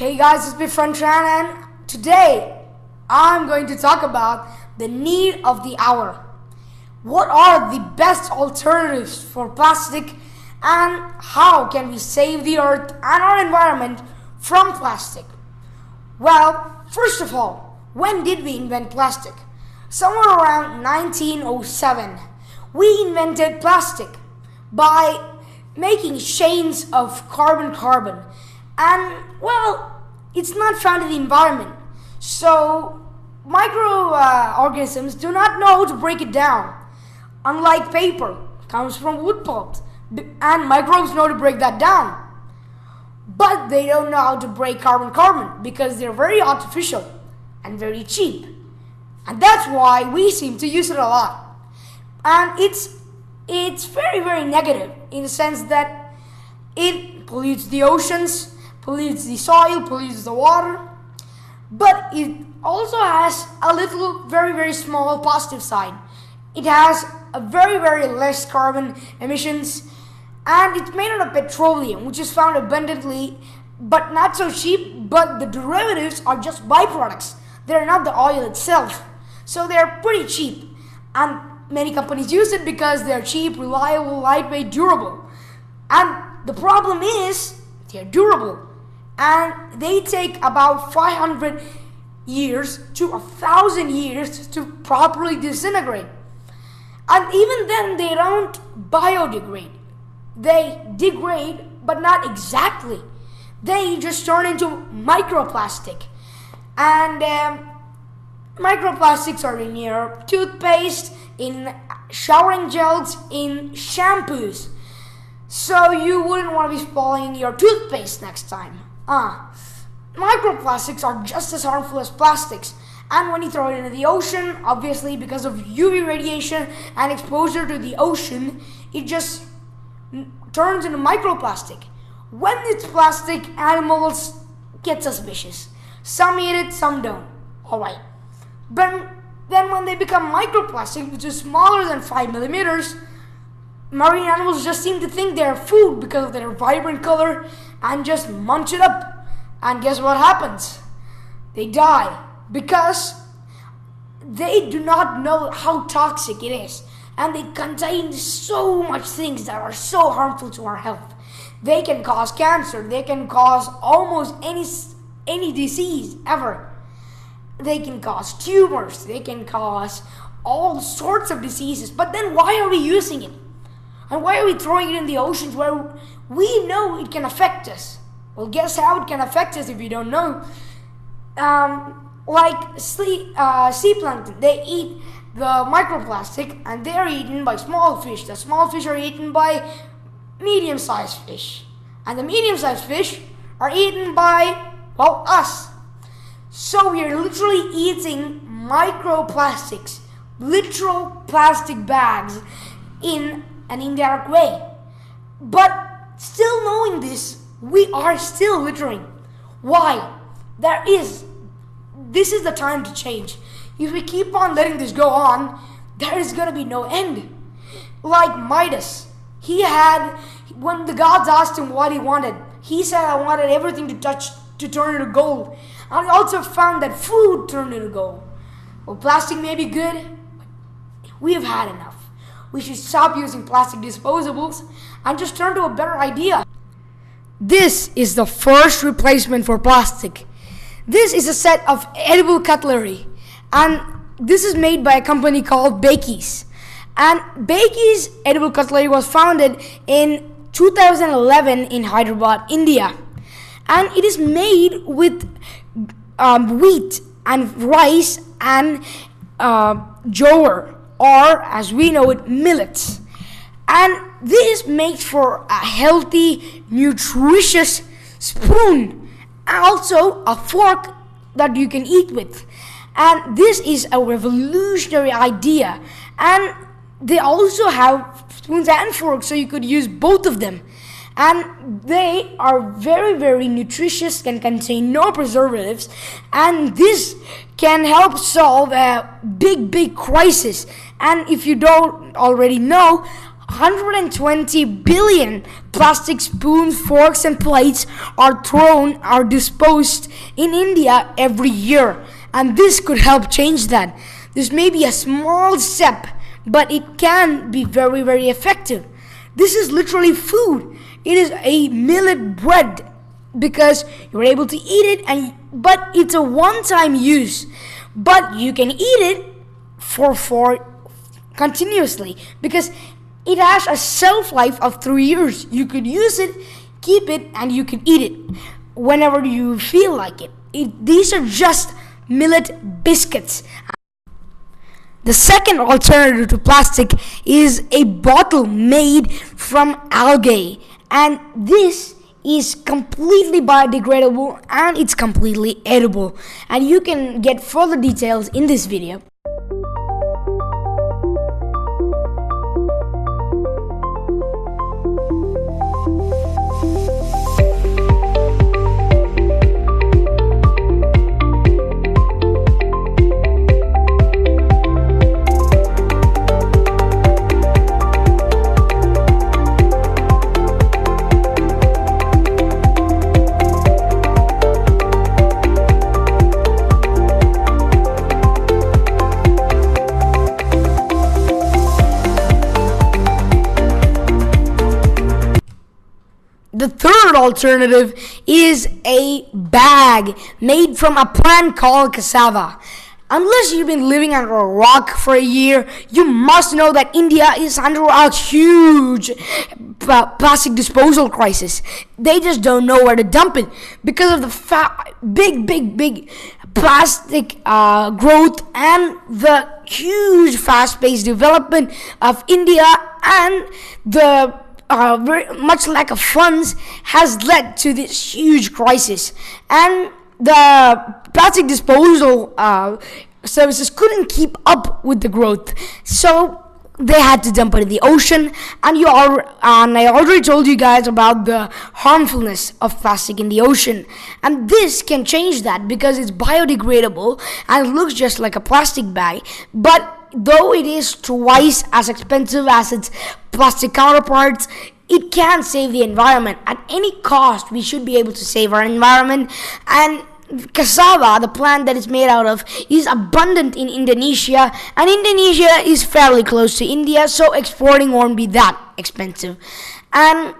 Hey guys, it's my friend Tran, and today I'm going to talk about the need of the hour. What are the best alternatives for plastic and how can we save the earth and our environment from plastic? Well, first of all, when did we invent plastic? Somewhere around 1907, we invented plastic by making chains of carbon, and well, it's not found in the environment, so microorganisms do not know how to break it down. Unlike paper, comes from wood pulp, and microbes know to break that down, but they don't know how to break carbon because they're very artificial and very cheap, and that's why we seem to use it a lot. And it's very negative in the sense that it pollutes the oceans, pollutes the soil, pollutes the water, but it also has a little very small positive side. It has a very less carbon emissions, and it's made out of petroleum, which is found abundantly but not so cheap, but the derivatives are just byproducts. They're not the oil itself, so they're pretty cheap, and many companies use it because they're cheap, reliable, lightweight, durable. And the problem is they're durable, and they take about 500 years to 1,000 years to properly disintegrate. And even then, they don't biodegrade. They degrade, but not exactly. They just turn into microplastic. And microplastics are in your toothpaste, in showering gels, in shampoos. So you wouldn't want to be spoiling your toothpaste next time. Microplastics are just as harmful as plastics. And when you throw it into the ocean, obviously because of UV radiation and exposure to the ocean, it just turns into microplastic. When it's plastic, animals get suspicious. Some eat it, some don't. Alright. But then when they become microplastic, which is smaller than 5 millimeters, marine animals just seem to think they're food because of their vibrant color and just munch it up. And guess what happens? They die because they do not know how toxic it is. And they contain so much things that are so harmful to our health. They can cause cancer. They can cause almost any disease ever. They can cause tumors. They can cause all sorts of diseases. But then why are we using it? And why are we throwing it in the oceans where we know it can affect us? Well, guess how it can affect us if you don't know. Like sea plankton, they eat the microplastic and they're eaten by small fish. The small fish are eaten by medium-sized fish. And the medium-sized fish are eaten by, well, us. So we are literally eating microplastics, literal plastic bags in an indirect way. But still knowing this, we are still littering. Why? This is the time to change. If we keep on letting this go on, there is going to be no end. Like Midas, when the gods asked him what he wanted, he said, I wanted everything to turn into gold. And he also found that food turned into gold. Well, plastic may be good, but we have had enough. We should stop using plastic disposables and just turn to a better idea. This is the first replacement for plastic. This is a set of edible cutlery, and this is made by a company called Bakey's. And Bakey's edible cutlery was founded in 2011 in Hyderabad, India. And it is made with wheat and rice and jowar, or as we know it, millets. And this makes for a healthy, nutritious spoon, and also a fork that you can eat with. And this is a revolutionary idea. And they also have spoons and forks, so you could use both of them. And they are very nutritious, can contain no preservatives, and this can help solve a big crisis. And if you don't already know, 120 billion plastic spoons, forks, and plates are disposed in India every year, and this could help change that. This may be a small step, but it can be very, very effective. This is literally food. It is a millet bread because you're able to eat it, but it's a one-time use. But you can eat it for continuously because it has a shelf life of 3 years. You could use it, keep it, and you can eat it whenever you feel like it. These are just millet biscuits. The second alternative to plastic is a bottle made from algae, and this is completely biodegradable and it's completely edible, and you can get further details in this video. The third alternative is a bag made from a plant called cassava. Unless you've been living under a rock for a year, you must know that India is under a huge plastic disposal crisis. They just don't know where to dump it because of the big plastic growth and the huge fast-paced development of India, and the very much lack of funds has led to this huge crisis, and the plastic disposal services couldn't keep up with the growth, so they had to dump it in the ocean. And I already told you guys about the harmfulness of plastic in the ocean, and this can change that because it's biodegradable and it looks just like a plastic bag, but though it is twice as expensive as its plastic counterparts, it can save the environment. At any cost, we should be able to save our environment. And cassava, the plant that it's made out of, is abundant in Indonesia, and Indonesia is fairly close to India, so exporting won't be that expensive. And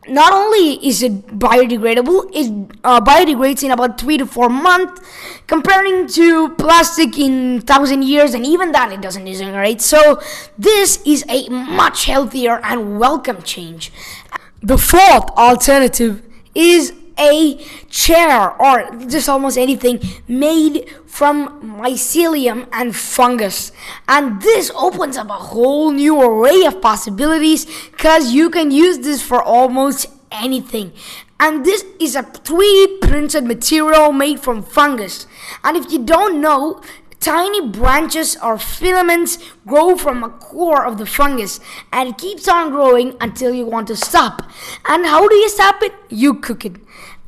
not only is it biodegradable, it biodegrades in about 3 to 4 months, comparing to plastic in 1,000 years, and even that it doesn't disintegrate. So this is a much healthier and welcome change. The fourth alternative is a chair, or just almost anything made from mycelium and fungus, and this opens up a whole new array of possibilities because you can use this for almost anything. And this is a 3D printed material made from fungus, and if you don't know, tiny branches or filaments grow from a core of the fungus, and it keeps on growing until you want to stop. And how do you stop it? You cook it.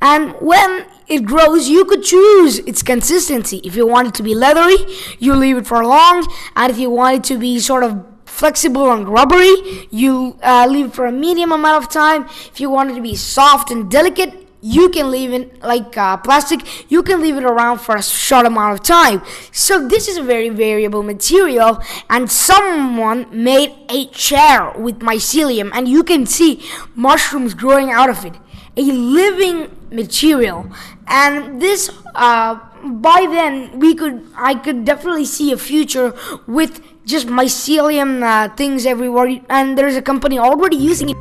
And when it grows, you could choose its consistency. If you want it to be leathery, you leave it for long, and if you want it to be sort of flexible and rubbery, you leave it for a medium amount of time. If you want it to be soft and delicate, you can leave it like plastic. You can leave it around for a short amount of time. So this is a very variable material, and someone made a chair with mycelium, and you can see mushrooms growing out of it. A living material, and this by then I could definitely see a future with just mycelium things everywhere, and there's a company already using it.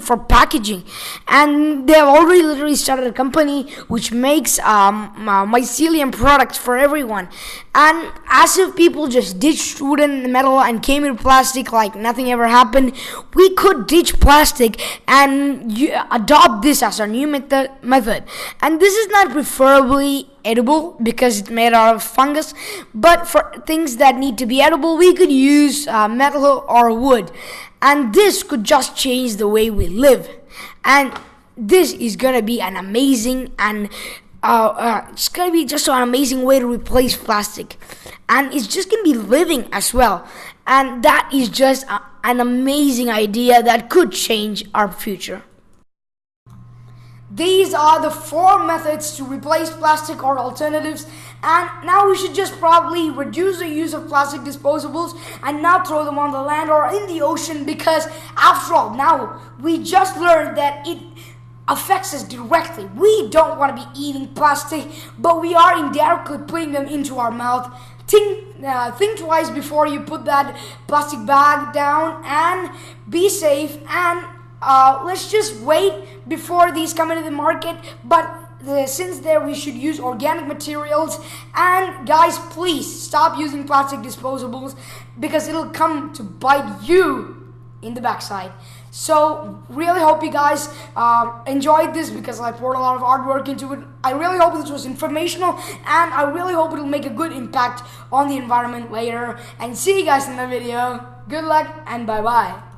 For packaging, and they have already literally started a company which makes mycelium products for everyone. And as if people just ditched wooden, metal, and came into plastic like nothing ever happened, we could ditch plastic and adopt this as our new method. And this is not preferably edible because it's made out of fungus, but for things that need to be edible, we could use metal or wood. And this could just change the way we live. And this is gonna be an amazing and it's gonna be just an amazing way to replace plastic, and it's just gonna be living as well. And that is just an amazing idea that could change our future. These are the 4 methods to replace plastic or alternatives, and now we should just probably reduce the use of plastic disposables and not throw them on the land or in the ocean, because after all, now we just learned that it affects us directly. We don't want to be eating plastic, but we are indirectly putting them into our mouth. Think twice before you put that plastic bag down, and be safe, and let's just wait before these come into the market. But since there, we should use organic materials. And guys, please stop using plastic disposables, because it'll come to bite you in the backside. So really hope you guys enjoyed this, because I poured a lot of hard work into it. I really hope this was informational, and I really hope it'll make a good impact on the environment later. And see you guys in the video. Good luck and bye bye.